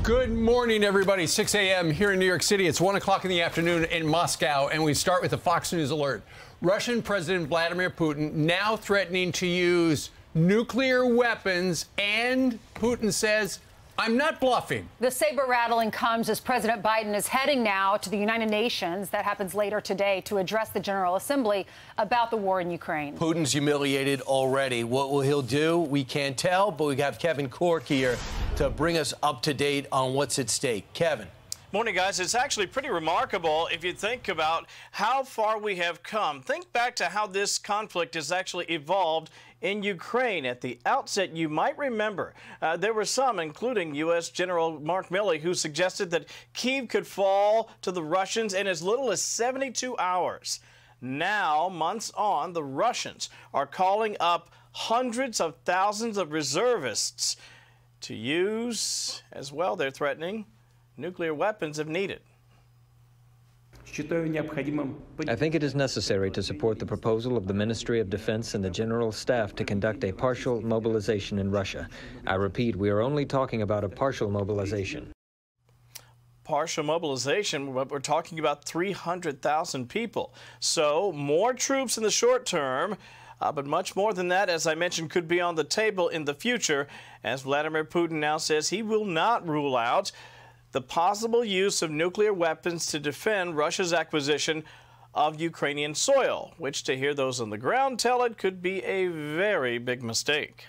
Good morning, everybody. 6 a.m. here in New York City. It's 1 o'clock in the afternoon in Moscow, and we start with a Fox News alert. Russian President Vladimir Putin now threatening to use nuclear weapons, and Putin says, I'm not bluffing. The saber rattling comes as President Biden is heading now to the United Nations. That happens later today to address the General Assembly about the war in Ukraine. Putin's humiliated already. What will he do? We can't tell, but we have Kevin Cork here to bring us up to date on what's at stake. Kevin. Morning, guys. It's actually pretty remarkable if you think about how far we have come. Think back to how this conflict has actually evolved in Ukraine. At the outset, you might remember there were some, including U.S. General Mark Milley, who suggested that Kyiv could fall to the Russians in as little as 72 hours. Now, months on, the Russians are calling up hundreds of thousands of reservists to use, as well, they're threatening, nuclear weapons if needed. I think it is necessary to support the proposal of the Ministry of Defense and the General Staff to conduct a partial mobilization in Russia. I repeat, we are only talking about a partial mobilization. Partial mobilization, we're talking about 300,000 people. So more troops in the short term, but much more than that, as I mentioned, could be on the table in the future, as Vladimir Putin now says he will not rule out the possible use of nuclear weapons to defend Russia's acquisition of Ukrainian soil, which, to hear those on the ground tell it, could be a very big mistake.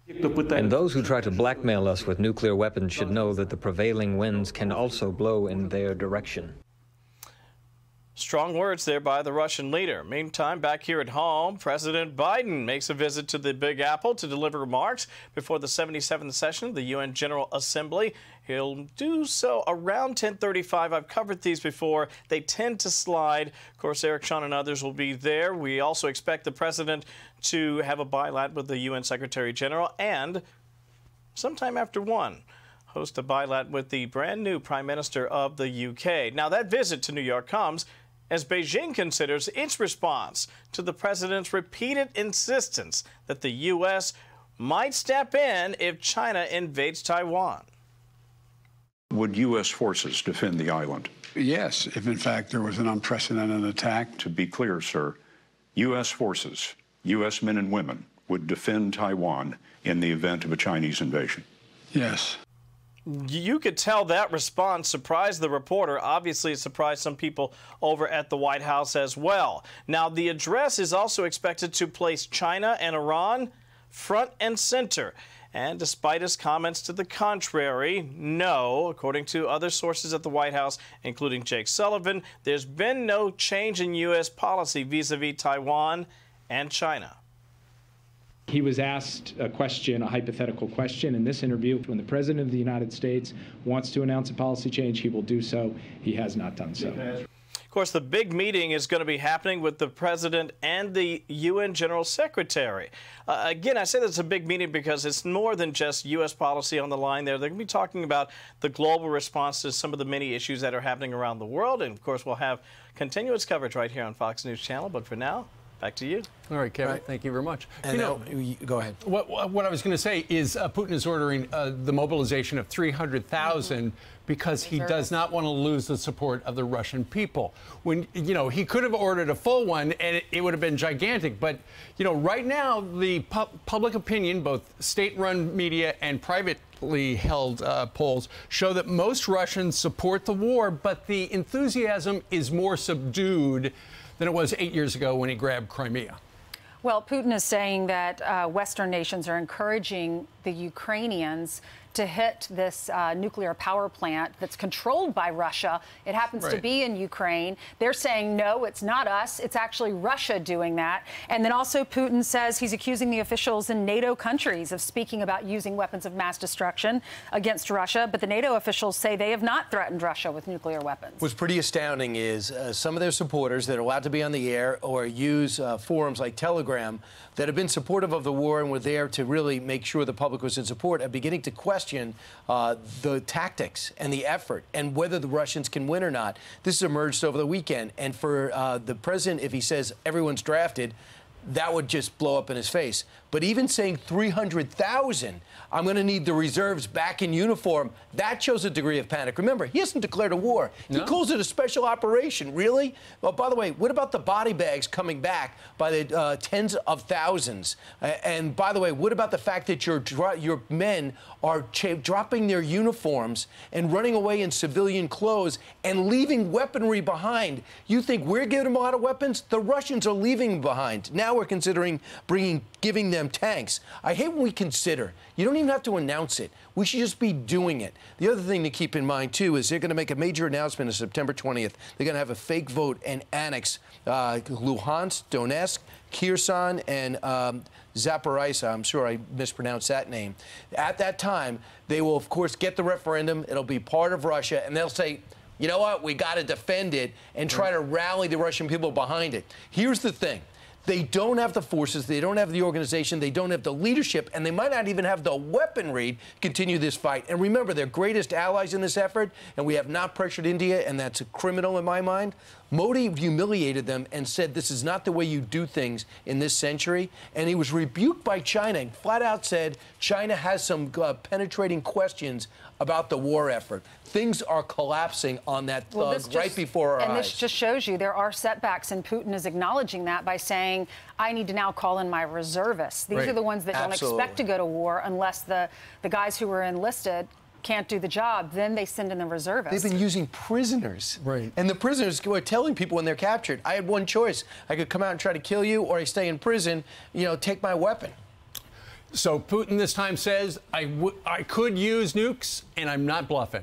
And those who try to blackmail us with nuclear weapons should know that the prevailing winds can also blow in their direction. Strong words there by the Russian leader. Meantime, back here at home, President Biden makes a visit to the Big Apple to deliver remarks before the 77th session of the UN General Assembly. He'll do so around 10:35. I've covered these before. They tend to slide. Of course, Eric, Sean, and others will be there. We also expect the president to have a bilat with the UN Secretary General and sometime after 1. Host a bilat with the brand new Prime Minister of the UK. Now, that visit to New York comes as Beijing considers its response to the president's repeated insistence that the U.S. might step in if China invades Taiwan. Would U.S. forces defend the island? Yes, if in fact there was an unprecedented attack. To be clear, sir, U.S. forces, U.S. men and women, would defend Taiwan in the event of a Chinese invasion? Yes. You could tell that response surprised the reporter. Obviously, it surprised some people over at the White House as well. Now, the address is also expected to place China and Iran front and center. And despite his comments to the contrary, no, according to other sources at the White House, including Jake Sullivan, there's been no change in U.S. policy vis-a-vis Taiwan and China. He was asked a question, a hypothetical question in this interview. When the President of the United States wants to announce a policy change, he will do so. He has not done so. Of course, the big meeting is going to be happening with the President and the UN General Secretary. Again, I say that's a big meeting because it's more than just U.S. policy on the line there. They're going to be talking about the global response to some of the many issues that are happening around the world. And, of course, we'll have continuous coverage right here on Fox News Channel. But for now, back to you. All right, Kevin. Right. Thank you very much. And go ahead. What I was going to say is Putin is ordering the mobilization of 300,000 because he does not want to lose the support of the Russian people. When, he could have ordered a full one and it would have been gigantic. But, right now, the public opinion, both state-run media and privately held polls, show that most Russians support the war, but the enthusiasm is more subdued than it was 8 years ago when he grabbed Crimea. Well, Putin is saying that Western nations are encouraging the Ukrainians to hit this nuclear power plant that's controlled by Russia. It happens to be in Ukraine. They're saying, no, it's not us. It's actually Russia doing that. And then also Putin says he's accusing the officials in NATO countries of speaking about using weapons of mass destruction against Russia. But the NATO officials say they have not threatened Russia with nuclear weapons. What's pretty astounding is some of their supporters that are allowed to be on the air or use forums like Telegram that have been supportive of the war and were there to really make sure the public was in support are beginning to question the tactics and the effort and whether the Russians can win or not. This emerged over the weekend. And for the president, if he says everyone's drafted, that would just blow up in his face. But even saying 300,000, I'm going to need the reserves back in uniform, that shows a degree of panic. Remember, he hasn't declared a war. He calls it a special operation. Really? Well, by the way, what about the body bags coming back by the tens of thousands? And by the way, what about the fact that your men are dropping their uniforms and running away in civilian clothes and leaving weaponry behind? You think we're giving them a lot of weapons? The Russians are leaving behind. Now we're considering giving them tanks. I hate when we consider. You don't even have to announce it. We should just be doing it. The other thing to keep in mind, too, is they're going to make a major announcement on September 20th. They're going to have a fake vote and annex Luhansk, Donetsk, Kherson, and Zaporizhzhia. I'm sure I mispronounced that name. At that time, they will, of course, get the referendum. It'll be part of Russia, and they'll say, you know what, we got to defend it and try to rally the Russian people behind it. Here's the thing. They don't have the forces, they don't have the organization, they don't have the leadership, and they might not even have the weaponry to continue this fight. And remember, their greatest allies in this effort, and we have not pressured India, and that's a criminal in my mind. Modi humiliated them and said this is not the way you do things in this century. And he was rebuked by China and flat out said China has some penetrating questions about the war effort. Things are collapsing on that thug right before our eyes. And this just shows you there are setbacks, and Putin is acknowledging that by saying, I need to now call in my reservists. These are the ones that don't expect to go to war unless the guys who were enlisted can't do the job. Then they send in the reservists. They've been using prisoners. Right. And the prisoners were telling people when they're captured, I had one choice. I could come out and try to kill you, or I stay in prison, you know, take my weapon. So Putin this time says, I could use nukes, and I'm not bluffing.